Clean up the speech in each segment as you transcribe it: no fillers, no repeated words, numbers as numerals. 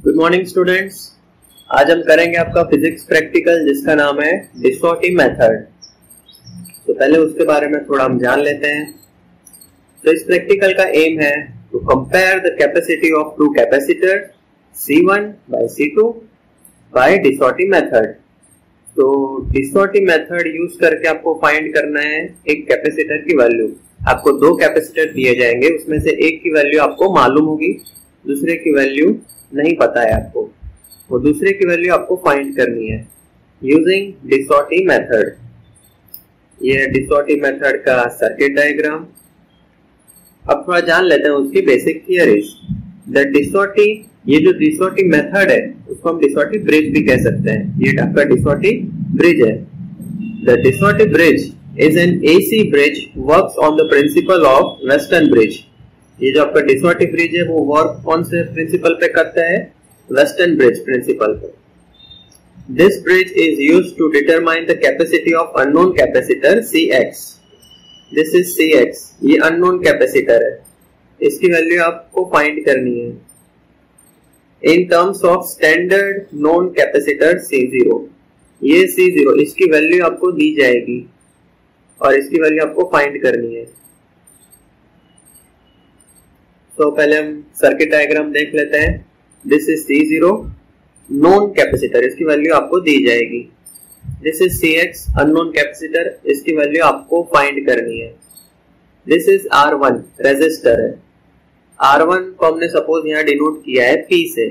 Good morning students. आज हम करेंगे आपका फिजिक्स प्रैक्टिकल जिसका नाम है डिसॉर्टी मेथड। तो पहले उसके बारे में थोड़ा हम जान लेते हैं। तो इस प्रैक्टिकल का एम है to compare the capacity of two capacitor C1 by C2 by De Sauty method. तो डिसॉर्टी मेथड यूज करके आपको फाइंड करना है एक कैपेसिटर की वैल्यू। आपको दो कैपेसिटर दिए जाएंगे, उसमें से एक की वैल्यू आपको मालूम होगी, दूसरे की वैल्यू नहीं पता है आपको, वो दूसरे की वैल्यू आपको फाइंड करनी है यूजिंग डिसॉर्टी मेथड। ये डिसॉर्टी मेथड का सर्किट डायग्राम। अब थोड़ा जान लेते हैं उसकी बेसिक थियरीज। द डिसॉर्टी, ये जो डिसॉर्टी मेथड है उसको हम डिसॉर्टी ब्रिज भी कह सकते हैं। ये आपका डिसॉर्टी ब्रिज है। The De Sauty bridge is an AC bridge works on the principle of Wheatstone bridge. ये जो आपका डिसॉर्टी ब्रिज है वो वर्क कौन से प्रिंसिपल पे करता है? वेस्टर्न ब्रिज प्रिंसिपल पे। This bridge is used to determine the capacity of unknown capacitor Cx। This is Cx, ये अननोन कैपेसिटर है, इसकी वैल्यू आपको फाइंड करनी है in terms of standard known capacitor C0। ये C0, इसकी वैल्यू आपको दी जाएगी और इसकी वैल्यू आपको फाइंड करनी है। तो पहले हम सर्किट डायग्राम देख लेते हैं। This is C0 known capacitor, इसकी वैल्यू आपको दी जाएगी। This is Cx unknown capacitor, इसकी वैल्यू आपको फाइंड करनी है। दिस इज R1 रेजिस्टर है। R1 को हमने सपोज यहाँ डिनोट किया है P से,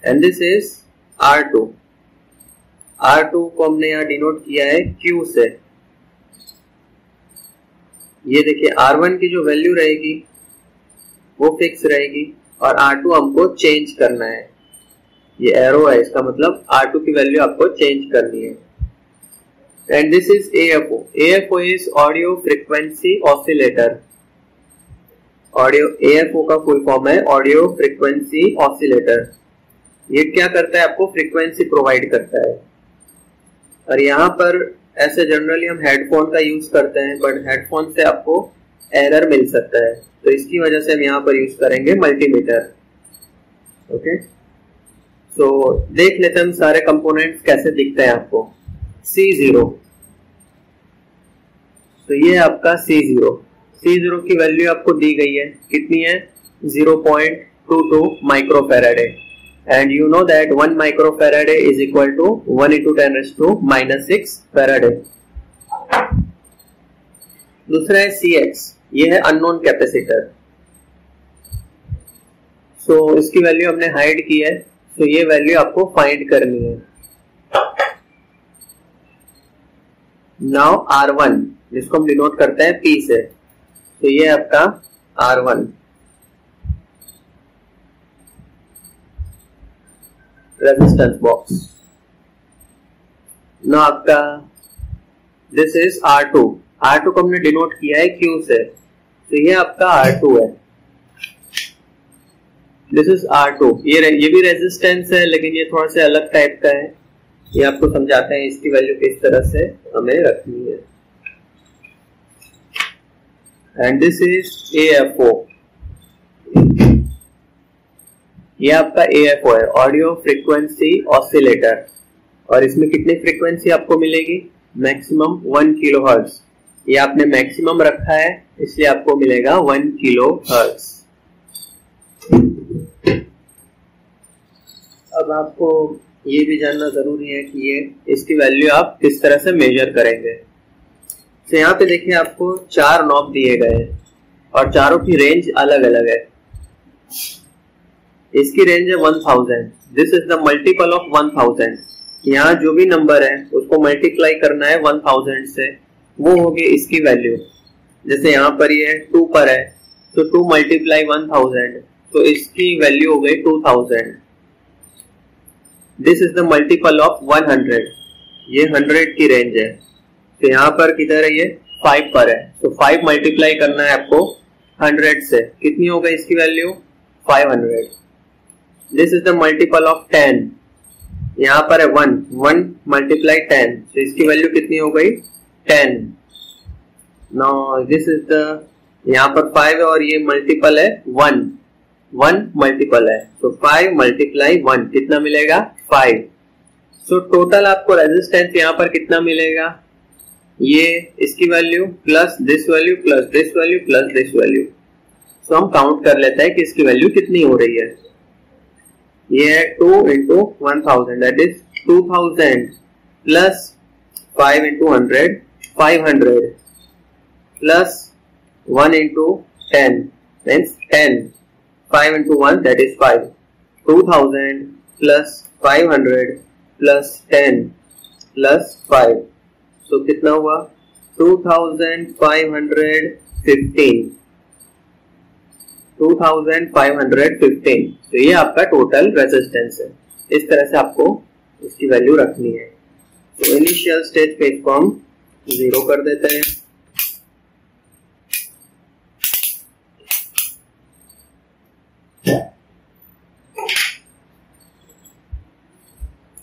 and this is R2। R2 को हमने यहाँ डिनोट किया है Q से। ये देखिए R1 की जो वैल्यू रहेगी वो फिक्स रहेगी और R2 हमको चेंज करना है। ये एरो है, इसका मतलब R2 की वैल्यू आपको चेंज करनी है। And this is AFO। AFO is audio frequency oscillator. Audio AFO का फुल फॉर्म है ऑडियो फ्रीक्वेंसी ऑसिलेटर। ये क्या करता है? आपको फ्रीक्वेंसी प्रोवाइड करता है। और यहाँ पर ऐसे जनरली हम हेडफोन का यूज करते हैं, बट हेडफोन से आपको एरर मिल सकता है, तो इसकी वजह से हम यहाँ पर यूज करेंगे मल्टीमीटर। ओके, तो देख लेते हैं हम सारे कंपोनेंट्स कैसे दिखते हैं आपको। C0, तो ये आपका C0 की वैल्यू आपको दी गई है, कितनी है? 0.22 microfarad. And you know that 1 microfarad is equal to 1 × 10⁻⁻6 farad. दूसरा है Cx, ये है अननोन कैपेसिटर। सो इसकी वैल्यू हमने हाइड की है, तो ये वैल्यू आपको फाइंड करनी है। नाउ R1, जिसको हम डिनोट करते हैं P से, तो ये आपका R1 रेजिस्टेंस बॉक्स। नाउ आपका दिस इज R2 को हमने डिनोट किया है Q से, तो ये आपका R2 है। This is R2। ये भी रेजिस्टेंस है, लेकिन ये थोड़ा सा अलग टाइप का है। ये आपको समझाते हैं इसकी वैल्यू किस तरह से हमें रखनी है। And this is AFO। ये आपका AFO है ऑडियो फ्रीक्वेंसी ऑसिलेटर। और इसमें कितनी फ्रीक्वेंसी आपको मिलेगी? Maximum 1 kilohertz. ये आपने मैक्सिमम रखा है, इसलिए आपको मिलेगा 1 किलोहर्ट्ज। अब आपको ये भी जानना जरूरी है कि ये इसकी वैल्यू आप किस तरह से मेजर करेंगे। तो यहाँ पे देखिए आपको 4 नॉब दिए गए हैं और चारों की रेंज अलग अलग है। इसकी रेंज है 1000। This is the multiple of 1000। यहाँ जो भी नंबर है उसको मल्टीप्लाई करना है 1000 से, वो होगी इसकी वैल्यू। जैसे यहाँ पर ये 2 पर है, तो 2 × 1000, तो इसकी वैल्यू हो गई 2000। This is the multiple of 100। ये 100 की रेंज है। तो यहाँ पर किधर है? ये 5 पर है, तो 5 मल्टीप्लाई करना है आपको 100 से। कितनी हो गई इसकी value? 500। This is the multiple of 10। यहाँ पर है 1 × 10, तो इसकी वैल्यू कितनी हो गई? 10। नाउ दिस इज द, यहाँ पर 5 है और ये मल्टीपल है 1, 1 मल्टीपल है, तो 5 मल्टीप्लाई 1 कितना मिलेगा 5। सो टोटल आपको रेजिस्टेंस यहाँ पर कितना मिलेगा, ये इसकी value plus this value plus this value plus this value. So हम काउंट कर लेते हैं कि इसकी वैल्यू कितनी हो रही है। ये है 2 into 1000 that is 2000 plus 5 into 100 500 plus 1 into 10 means 10 5 into 1 that is 5 2000 plus 500 plus 10 plus 5 so कितना हुआ 2515 तो ये आपका टोटल रेजिस्टेंस है। इस तरह से आपको इसकी वैल्यू रखनी है। तो इनिशियल स्टेज पे इसको हम 0 कर देते हैं।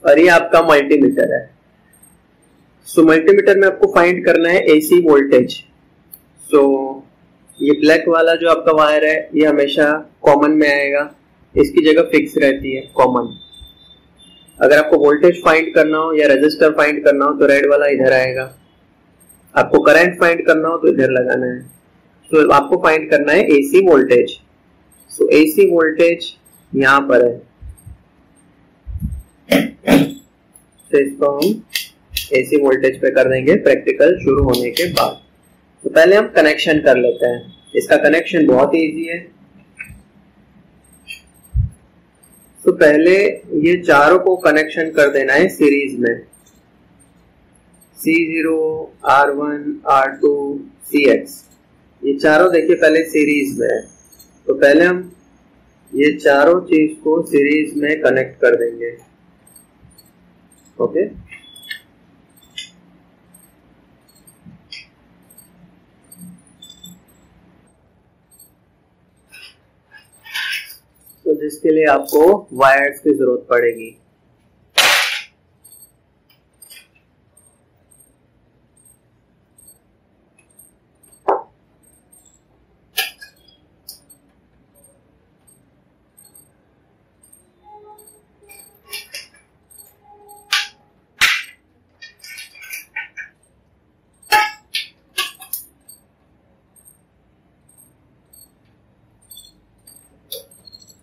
और ये आपका मल्टीमीटर है। सो मल्टीमीटर में आपको फाइंड करना है एसी वोल्टेज। सो ये ब्लैक वाला जो आपका वायर है ये हमेशा कॉमन में आएगा, इसकी जगह फिक्स रहती है कॉमन। अगर आपको वोल्टेज फाइंड करना हो या रेजिस्टर फाइंड करना हो तो रेड वाला इधर आएगा। आपको करंट फाइंड करना हो तो इधर लगाना है। सो आपको फाइंड करना है एसी वोल्टेज। सो एसी वोल्टेज यहाँ पर है, तो इसको हम एसी वोल्टेज पे कर देंगे प्रैक्टिकल शुरू होने के बाद। तो पहले हम कनेक्शन कर लेते हैं। इसका कनेक्शन बहुत इजी है। तो पहले ये चारों को कनेक्शन कर देना है सीरीज में, C0 R1 R2 CX, ये चारों देखिए पहले सीरीज में है। तो पहले हम ये चारों चीज को सीरीज में कनेक्ट कर देंगे। ओके तो जिसके लिए आपको वायर्स की जरूरत पड़ेगी।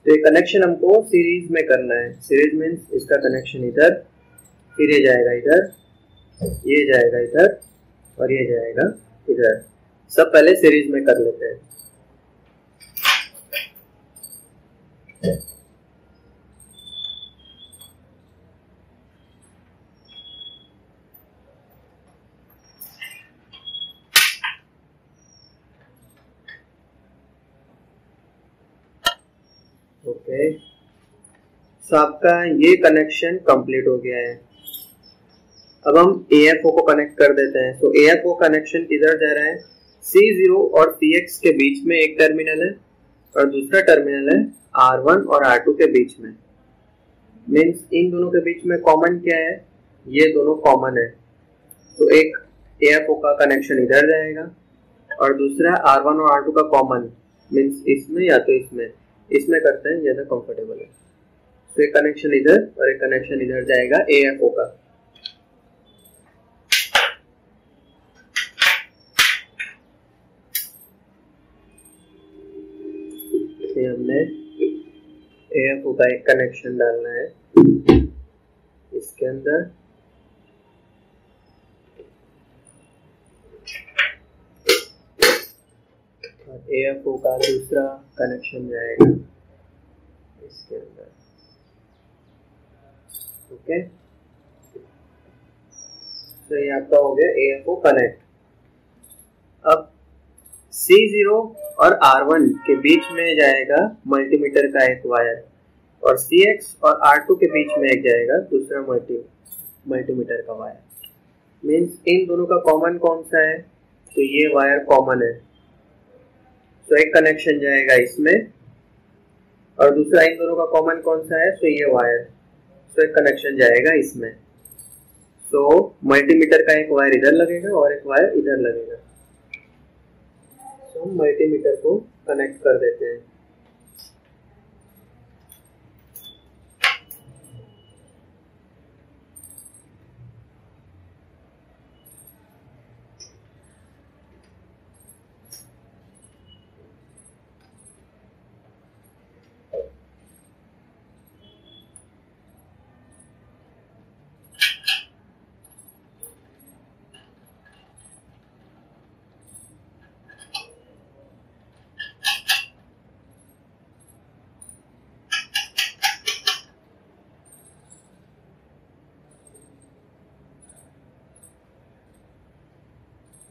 तो ये कनेक्शन हमको सीरीज में करना है। सीरीज मीन्स इसका कनेक्शन इधर, फिर ये जाएगा इधर, ये जाएगा इधर और ये जाएगा इधर। सब पहले सीरीज में कर लेते हैं। ओके सो आपका ये कनेक्शन कंप्लीट हो गया है। अब हम AFO को कनेक्ट कर देते हैं। तो AFO कनेक्शन किधर जा रहा है, C0 और CX के बीच में एक टर्मिनल है और दूसरा टर्मिनल है R1 और R2 के बीच में। मीन्स इन दोनों के बीच में कॉमन क्या है, ये दोनों कॉमन है। तो एक AFO का कनेक्शन इधर जाएगा और दूसरा R1 और R2 का कॉमन, मीन्स इसमें या तो इसमें करते हैं, ज्यादा कंफर्टेबल है। तो एक कनेक्शन इधर और एक कनेक्शन इधर जाएगा AFO का। ये हमने AFO का एक कनेक्शन डालना है इसके अंदर। AFO का दूसरा कनेक्शन जाएगा इसके अंदर। ओके तो ये आपका हो गया AFO कनेक्ट। अब C0 और R1 के बीच में जाएगा मल्टीमीटर का एक वायर और CX और R2 के बीच में एक जाएगा दूसरा मल्टीमीटर का वायर। मीन्स इन दोनों का कॉमन कौन सा है, तो ये वायर कॉमन है। तो एक कनेक्शन जाएगा इसमें और दूसरा इन दोनों का कॉमन कौन सा है, तो ये वायर। तो एक कनेक्शन जाएगा इसमें। तो मल्टीमीटर का एक वायर इधर लगेगा और एक वायर इधर लगेगा। तो हम मल्टीमीटर को कनेक्ट कर देते हैं।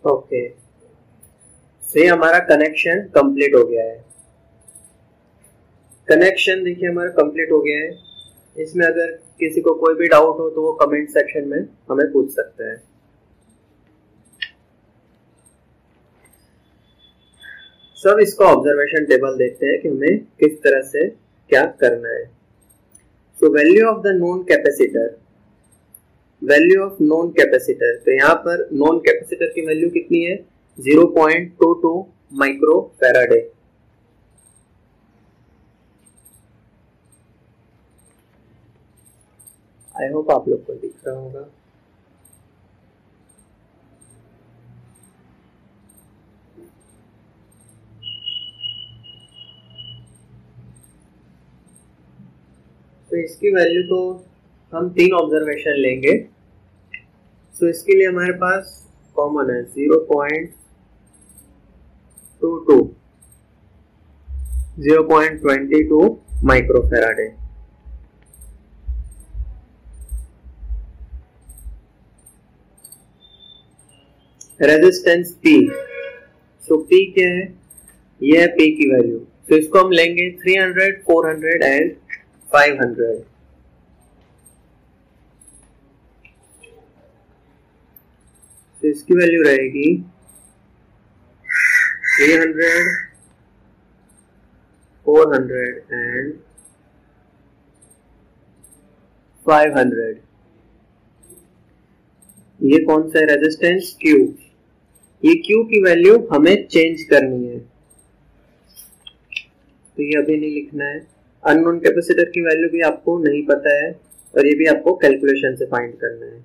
ओके, से हमारा कनेक्शन कंप्लीट हो गया है। कनेक्शन देखिए हमारा कंप्लीट हो गया है। इसमें अगर किसी को कोई भी डाउट हो तो वो कमेंट सेक्शन में हमें पूछ सकते हैं। सब इसका ऑब्जर्वेशन टेबल देखते हैं कि हमें किस तरह से क्या करना है। So value of the known capacitor, value of known capacitor, तो यहाँ पर नोन कैपेसिटर की वैल्यू कितनी है? 0.22 माइक्रो फैराडे। आई होप आप लोग को दिख रहा होगा। तो इसकी वैल्यू तो हम 3 ऑब्जर्वेशन लेंगे। सो इसके लिए हमारे पास कॉमन है 0.22 माइक्रोफैराडे। रेजिस्टेंस P, सो P क्या है? ये है P की वैल्यू। तो इसको हम लेंगे 300, 400 एंड 500। तो इसकी वैल्यू रहेगी 300, 400 एंड 500। ये कौन सा है? Resistance Q। ये Q की वैल्यू हमें चेंज करनी है, तो ये अभी नहीं लिखना है। अननोन कैपेसिटर की वैल्यू भी आपको नहीं पता है और ये भी आपको कैलकुलेशन से फाइंड करना है।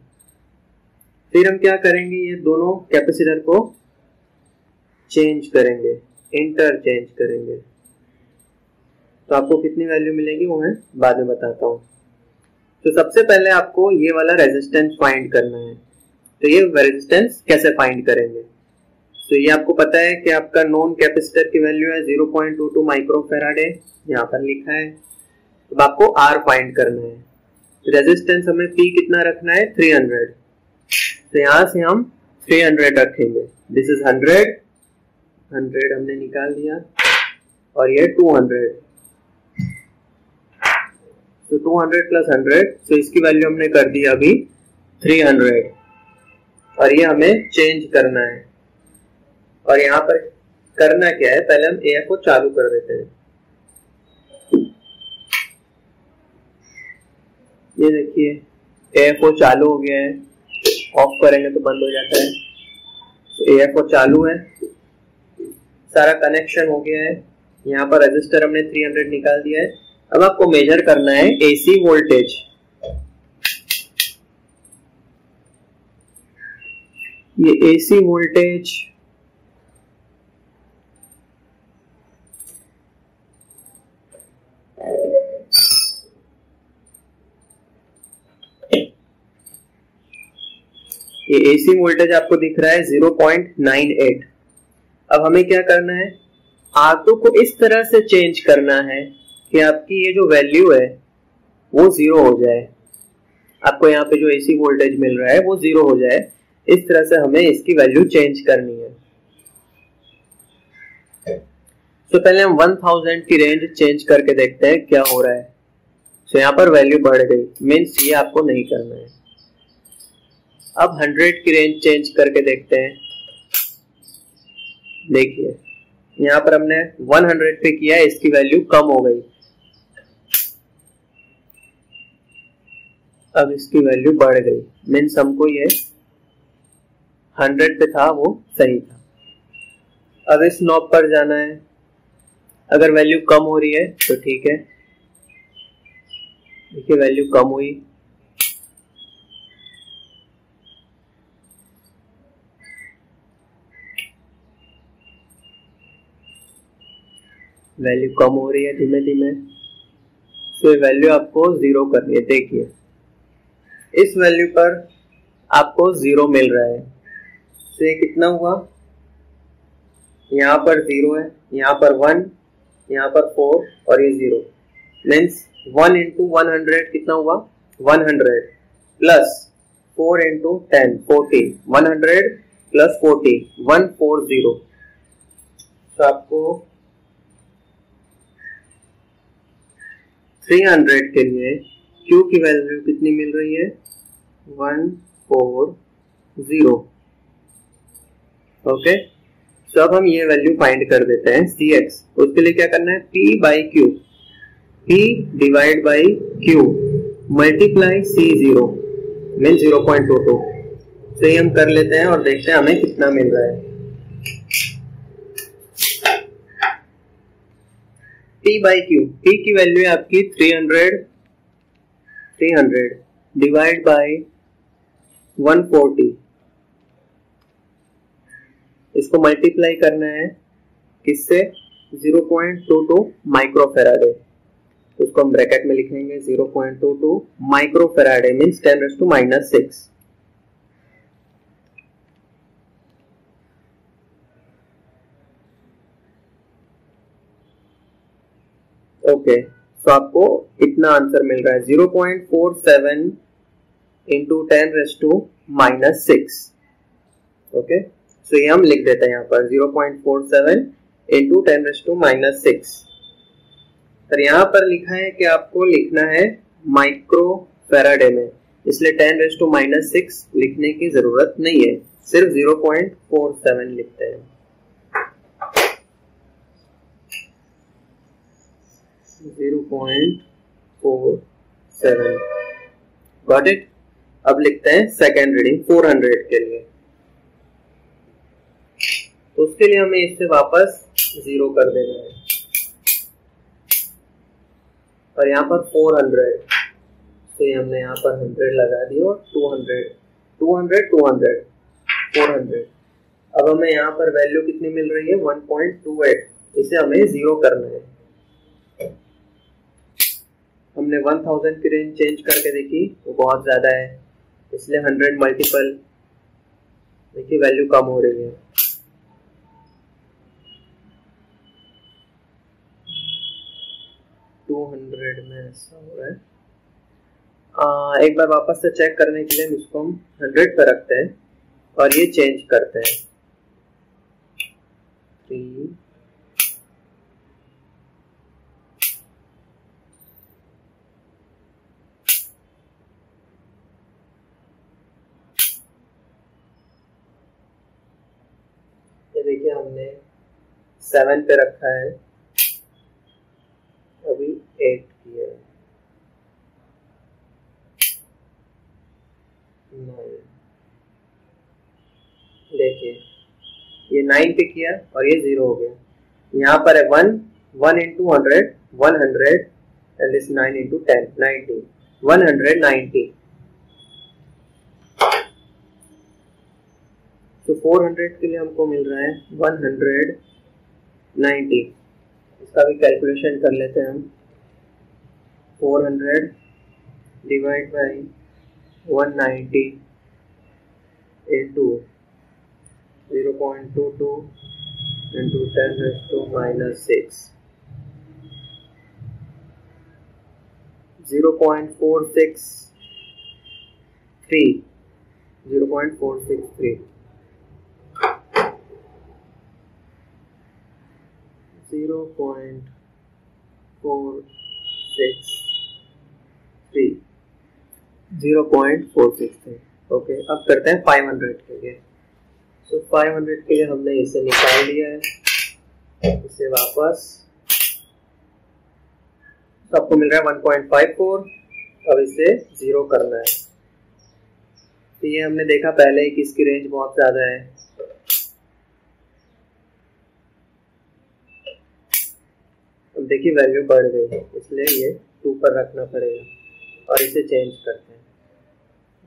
फिर हम क्या करेंगे? ये दोनों कैपेसिटर को चेंज करेंगे, इंटरचेंज करेंगे। तो आपको कितनी वैल्यू मिलेगी वो मैं बाद में बताता हूँ। तो सबसे पहले आपको ये वाला रेजिस्टेंस फाइंड करना है। तो ये रेजिस्टेंस कैसे फाइंड करेंगे? तो ये आपको पता है कि आपका नॉन कैपेसिटर की वैल्यू है 0.22 माइक्रोफैराडे, यहाँ पर लिखा है। तो आपको R फाइंड करना है। रेजिस्टेंस हमें P कितना रखना है? 300। तो यहाँ से हम 300 रखेंगे। दिस इज 100 हमने निकाल दिया और ये 200। तो 200 प्लस 100, तो इसकी वैल्यू हमने कर दी अभी 300 और ये हमें चेंज करना है। और यहाँ पर करना क्या है? पहले हम AF को चालू कर देते हैं। ये देखिए AF चालू हो गया है, ऑफ करेंगे तो बंद हो जाता है। तो AF चालू है, सारा कनेक्शन हो गया है। यहाँ पर रेजिस्टर हमने 300 निकाल दिया है। अब आपको मेजर करना है AC वोल्टेज। ये AC वोल्टेज AC वोल्टेज आपको दिख रहा है 0.98। अब हमें क्या करना है? R2 को इस तरह से चेंज करना है कि आपकी ये जो वैल्यू है वो 0 हो जाए। आपको यहाँ पे जो AC वोल्टेज मिल रहा है वो 0 हो जाए। इस तरह से हमें इसकी वैल्यू चेंज करनी है। तो पहले हम 1000 की रेंज चेंज करके देखते हैं क्या हो रहा है। तो यहाँ पर वैल्यू बढ़ गई, मीन्स ये आपको नहीं करना है। अब 100 की रेंज चेंज करके देखते हैं। देखिए यहाँ पर हमने 100 पे किया है, इसकी वैल्यू कम हो गई। अब इसकी वैल्यू बढ़ गई, मीन्स हमको ये 100 पे था वो सही था। अब इस नॉब पर जाना है। अगर वैल्यू कम हो रही है तो ठीक है। देखिए वैल्यू कम हुई। वैल्यू कम हो रही है धीमे धीमे। तो वैल्यू आपको 0 करनी है। देखिए इस वैल्यू पर आपको 0 मिल रहा है। तो ये कितना हुआ? यहाँ पर 0 है, यहाँ पर 1, यहाँ पर 4 और ये 0। मीन्स 1 into 100 कितना हुआ? 100 प्लस 4 into 10 40। 100 प्लस 40 140। तो आपको 300 के लिए Q की वैल्यू कितनी मिल रही है? 140। ओके, तो अब हम ये वैल्यू फाइंड कर देते हैं Cx। उसके लिए क्या करना है? P by Q, P divide by Q multiply C0 mean 0.22। तो ये हम कर लेते हैं और देखते हैं हमें कितना मिल रहा है। P बाई Q, P की वैल्यू है आपकी 300 डिवाइड बाई 140। इसको मल्टीप्लाई करना है किससे? 0.22 माइक्रोफेराडे। तो उसको हम ब्रैकेट में लिखेंगे 0.22 माइक्रोफेराडे मीन्स 10⁻⁻⁶। ओके, तो आपको इतना आंसर मिल रहा है 0.47 इंटू 10⁻⁻�6। ओके, तो ये हम लिख देते हैं यहाँ पर 0.47 इंटू 10⁻⁻�6। और यहाँ पर लिखा है कि आपको लिखना है माइक्रो फेराडे में, इसलिए 10⁻⁻�6 लिखने की जरूरत नहीं है, सिर्फ 0.47 लिखते हैं। 0.47 गॉट इट। अब लिखते हैं सेकेंड रीडिंग 400 के लिए। तो उसके लिए हमें इससे वापस 0 कर देना है और यहाँ पर 400, तो ये हमने यहाँ पर 100 लगा दी और 200 200 200 400। अब हमें यहाँ पर वैल्यू कितनी मिल रही है? 1.28। इसे हमें 0 करना है। हमने 1000 की रेंज चेंज करके देखी तो बहुत ज्यादा है, इसलिए 100 मल्टीपल, देखिए वैल्यू कम हो रही है। में ऐसा हो रहा है। एक बार वापस से चेक करने के लिए इसको हम 100 पे रखते हैं और ये चेंज करते हैं 3 ये देखिए हमने 7 पे रखा है, अभी 8 किया है, 9। देखिए ये 9 पे किया और ये 0 हो गया। यहाँ पर है 1 इंटू 100 100 एंड दिस 9 इंटू 10 90 190। तो 400 के लिए हमको मिल रहा है 190। इसका भी कैलकुलेशन कर लेते हैं हम। 400 divide by 190 into 0.22 into 10⁻⁻�6 0.463 0.463 0.463। Okay, अब करते हैं 500 के लिए। तो 500 के लिए हमने इसे निकाल लिया है, इसे वापस, तो आपको मिल रहा है 1.54। अब इसे 0 करना है। तो ये हमने देखा पहले ही कि इसकी रेंज बहुत ज्यादा है। अब देखिए वैल्यू बढ़ गई है, इसलिए ये 2 पर रखना पड़ेगा और इसे चेंज करते हैं।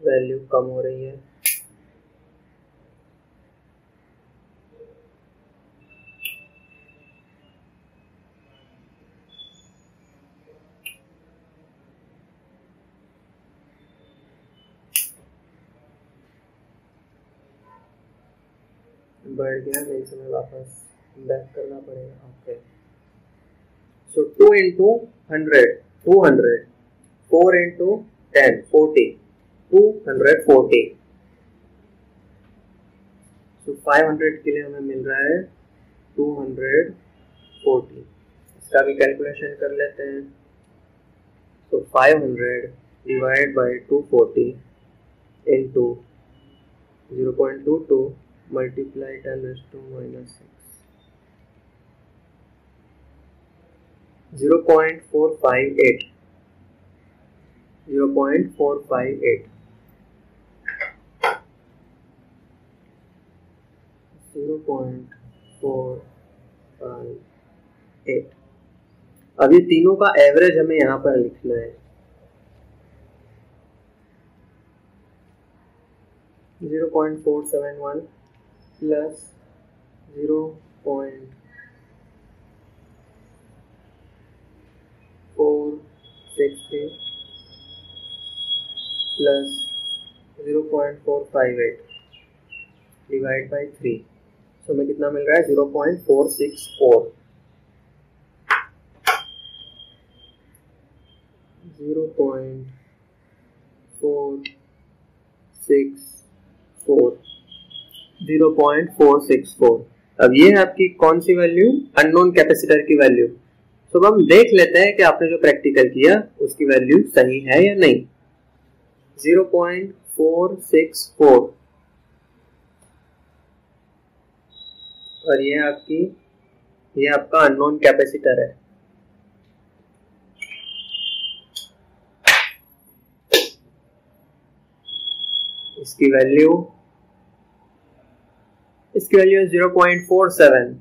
वैल्यू कम हो रही है, बढ़ गया, मेरे समय वापस बैक करना पड़ेगा। ओके, सो 2 इंटू 100 200 4 इंटू 10 40 240। तो 500 के लिए हमें मिल रहा है 240। इसका भी कैलकुलेशन कर लेते हैं। तो 500 डिवाइड बाई 240 इंटू 0.22 मल्टीप्लाई 10⁻⁻6 0.458 0.458 0.458। अब ये तीनों का एवरेज हमें यहाँ पर लिखना है। 0.471 प्लस 0.463 प्लस 0.458 डिवाइड बाई 3। तो हमें कितना मिल रहा है? 0.464। 0.464। अब ये है आपकी कौन सी वैल्यू? अननोन कैपेसिटर की वैल्यू। तो अब हम देख लेते हैं कि आपने जो प्रैक्टिकल किया उसकी वैल्यू सही है या नहीं। 0.464 और ये आपका अननोन कैपेसिटर है। इसकी वैल्यू है 0.47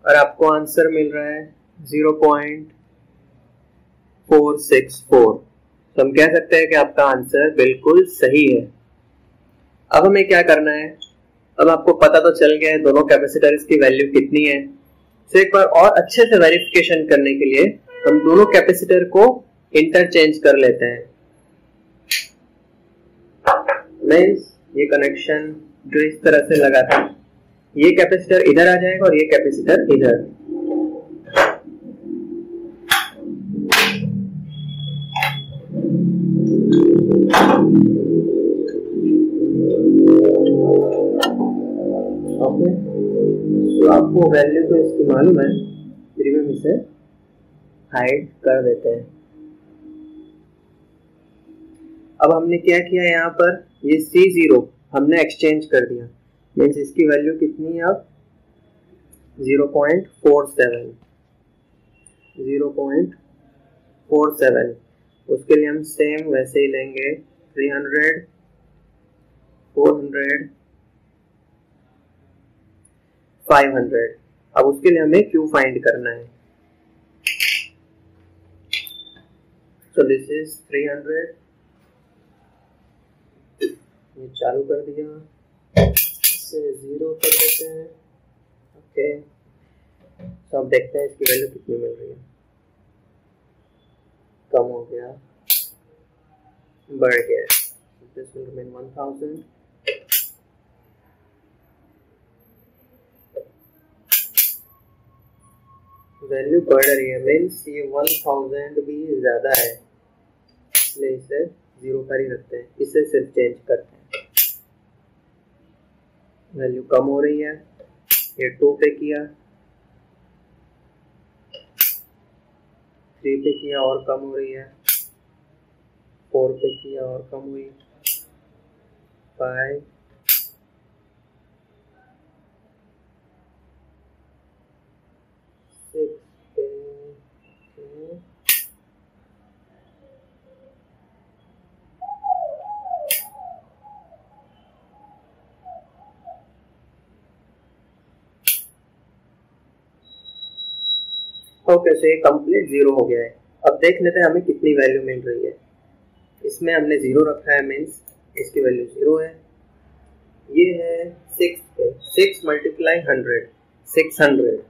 और आपको आंसर मिल रहा है 0.464। तो हम कह सकते हैं कि आपका आंसर बिल्कुल सही है। अब हमें क्या करना है? अब आपको पता तो चल गया है दोनों कैपेसिटर्स की वैल्यू कितनी है। तो एक बार और अच्छे से वेरिफिकेशन करने के लिए हम दोनों कैपेसिटर को इंटरचेंज कर लेते हैं। मीन्स ये कनेक्शन जो इस तरह से लगा था, ये कैपेसिटर इधर आ जाएगा और ये कैपेसिटर इधर। ओके, तो आपको वैल्यू तो इसकी मालूम है, फिर भी हम इसे हाइड कर देते हैं। अब हमने क्या किया यहाँ पर? ये C0 हमने एक्सचेंज कर दिया। मीन्स इसकी वैल्यू कितनी है अब? 0.47। उसके लिए हम सेम वैसे ही लेंगे 300, 400, 500। अब उसके लिए हमें Q फाइंड करना है। So this is 300। ये चालू कर दिया, इसे 0 कर देते हैं। ओके, तो अब देखते हैं इसकी वैल्यू कितनी मिल रही है। कम हो गया, बढ़ गया। This will remain 1000। वैल्यू बढ़ रही है, मीन्स ये 1000 भी ज्यादा है, इसलिए इसे 0 पर ही रखते हैं। इसे सिर्फ चेंज करते हैं। वैल्यू कम हो रही है, ये 2 पे किया, 3 पे किया और कम हो रही है, 4 पे किया और कम हुई, 5, 6 पे। ओके, सो ये कंप्लीट 0 हो गया है। अब देख लेते हैं हमें कितनी वैल्यू मिल रही है। इसमें हमने 0 रखा है, मीन्स इसकी वैल्यू 0 है। ये है 6 पे, 6 मल्टीप्लाई 100, 600।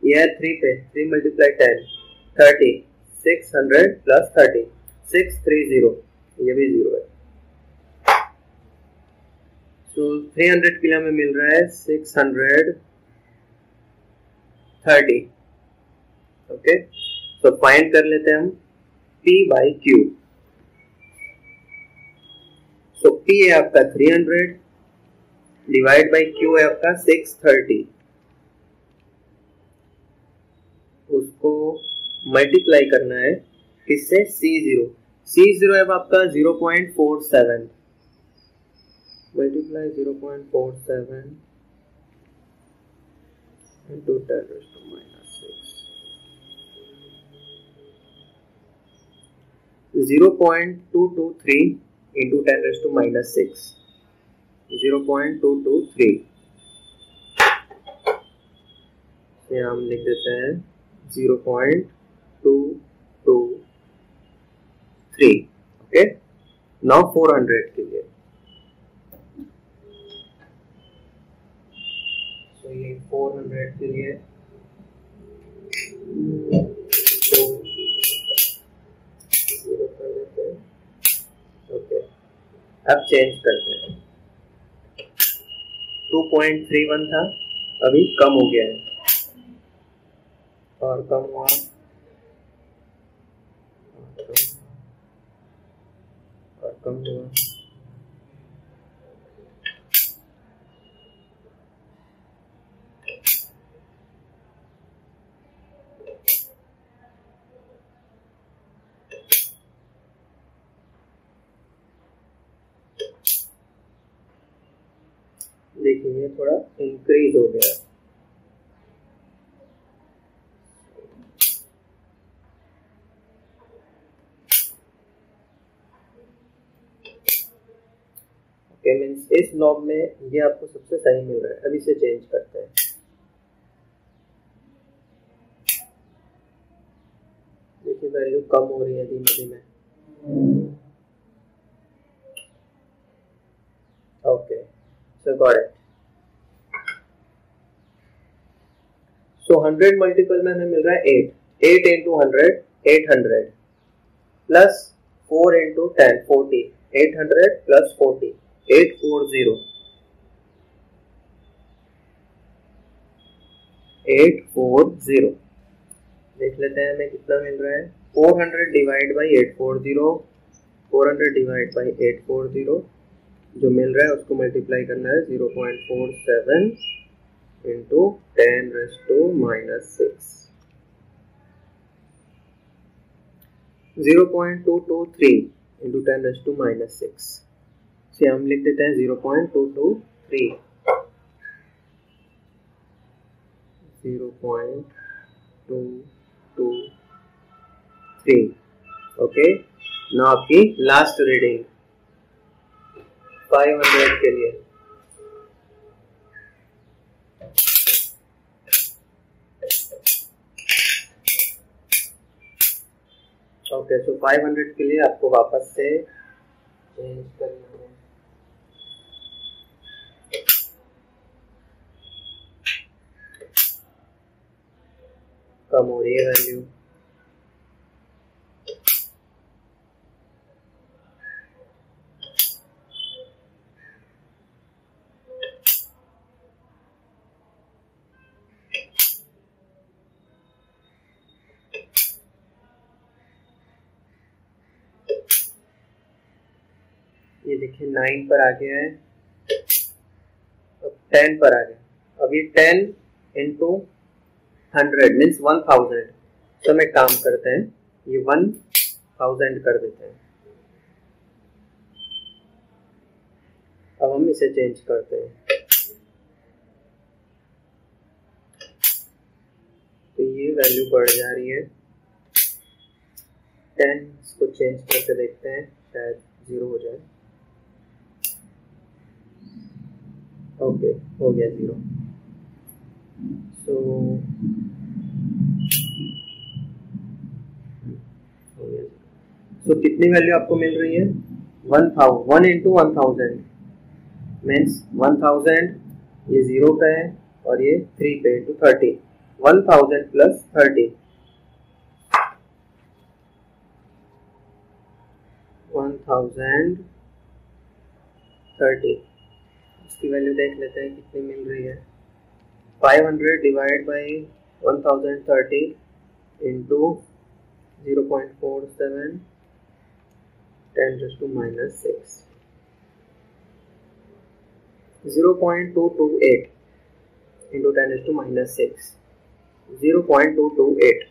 ये है 3 पे, 3 मल्टीप्लाई 10, 30, 600 प्लस 30, 630। ये भी 0 है। तो 300 के लिए हमें मिल रहा है 630। ओके, तो फाइंड कर लेते हैं हम P बाई Q। तो P है आपका 300 डिवाइड बाई क्यू है आपका 630, उसको मल्टीप्लाई करना है किससे, C0 है आपका 0.47, multiply 0.47 into 10 raised to minus 6, 0.223 into 10 raised to minus 6, 0.223, ये हम लिख देते हैं 0.223, ओके। नाउ 400 के लिए, तो ये 400 के लिए ओके, अब चेंज करते हैं। 2.31 था, अभी कम हो गया है, और कम हुआ, और कम हुआ, देखिए ये थोड़ा इंक्रीज हो गया। ओके, मींस इस नॉब में ये आपको सबसे सही मिल रहा है। अभी से चेंज करते हैं, देखिए वैल्यू कम हो रही है धीमे धीमे। Okay, so got it. So 100 multiple में हमें मिल रहा है 8, 8 इंटू 100 800 प्लस 4 इंटू 10 40, 800 प्लस 40 840, 840। देख लेते हैं हमें कितना मिल रहा है। 400 डिवाइड बाई 840, 400 डिवाइड बाई 840 जो मिल रहा है उसको मल्टीप्लाई करना है 0.47 into 10 raise to minus 6, 0.223 into 10 raise to minus 6 से हम लिख देते हैं 0.223, 0.223। ओके, नाउ आपकी लास्ट रीडिंग 500 के लिए। ओके, सो 500 के लिए आपको वापस से चेंज करना है। कम हो रही है वैल्यू, ये देखिए 9 पर आ गया है, अब 10 पर आ गया। अब ये 10 इंटू 100 मीन्स 1000। तो हम एक काम करते हैं, ये 1000 कर देते हैं। अब हम इसे चेंज करते हैं, तो ये वैल्यू बढ़ जा रही है। 10 इसको चेंज करके देखते हैं, शायद 0 हो जाए। ओके, हो गया 0। सो कितनी वैल्यू आपको मिल रही है? 1 इंटू 1000 मीन्स 1000, ये 0 पे है और ये 3 पे इंटू 30, 1000 प्लस 30, 1030। इसकी वैल्यू देख लेते हैं कितनी मिल रही है। 500 divide by 1030 into 0.47 10 raised to minus 6, 0.228 into 10 to minus 6, 0.228.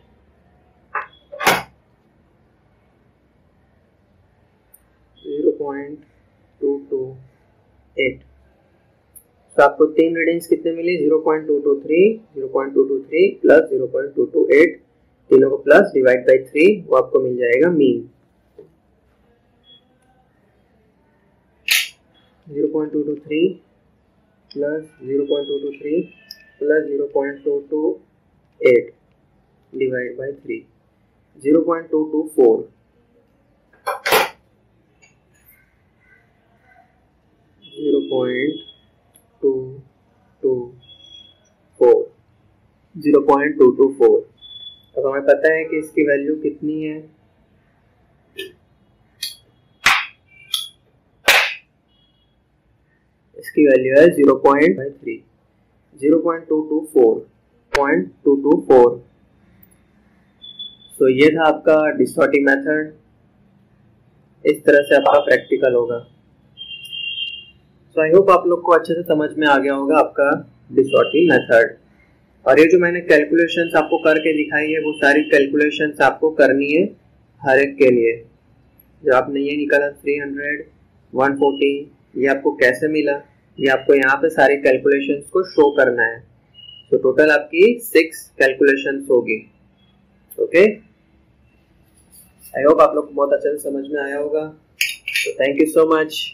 तो आपको तीन रीडिंग्स कितने मिली? 0.223, 0.223 प्लस 0.228, तीनों को प्लस डिवाइड बाई 3, वो आपको मिल जाएगा mean. 0.223 plus 0.223 plus 0.228 divide by 3, 0.224, 0.224। अब हमें पता है कि इसकी वैल्यू कितनी है, इसकी वैल्यू है 0.3, 0.224। तो ये था आपका डिस्टॉर्टिंग मेथड। इस तरह से आपका प्रैक्टिकल होगा। तो आई होप आप लोग को अच्छे से समझ में आ गया होगा आपका डिस्टॉर्टिंग मेथड। और ये जो मैंने कैलकुलेशंस आपको करके दिखाई है, वो सारी कैलकुलेशंस आपको करनी है हर एक के लिए। जो आपने ये निकाला 300, 140, ये आपको कैसे मिला, ये आपको यहाँ पे सारे कैलकुलेशंस को शो करना है। तो टोटल आपकी 6 कैलकुलेशंस होगी। ओके, आई होप आप लोग को बहुत अच्छे से समझ में आया होगा। तो थैंक यू सो मच।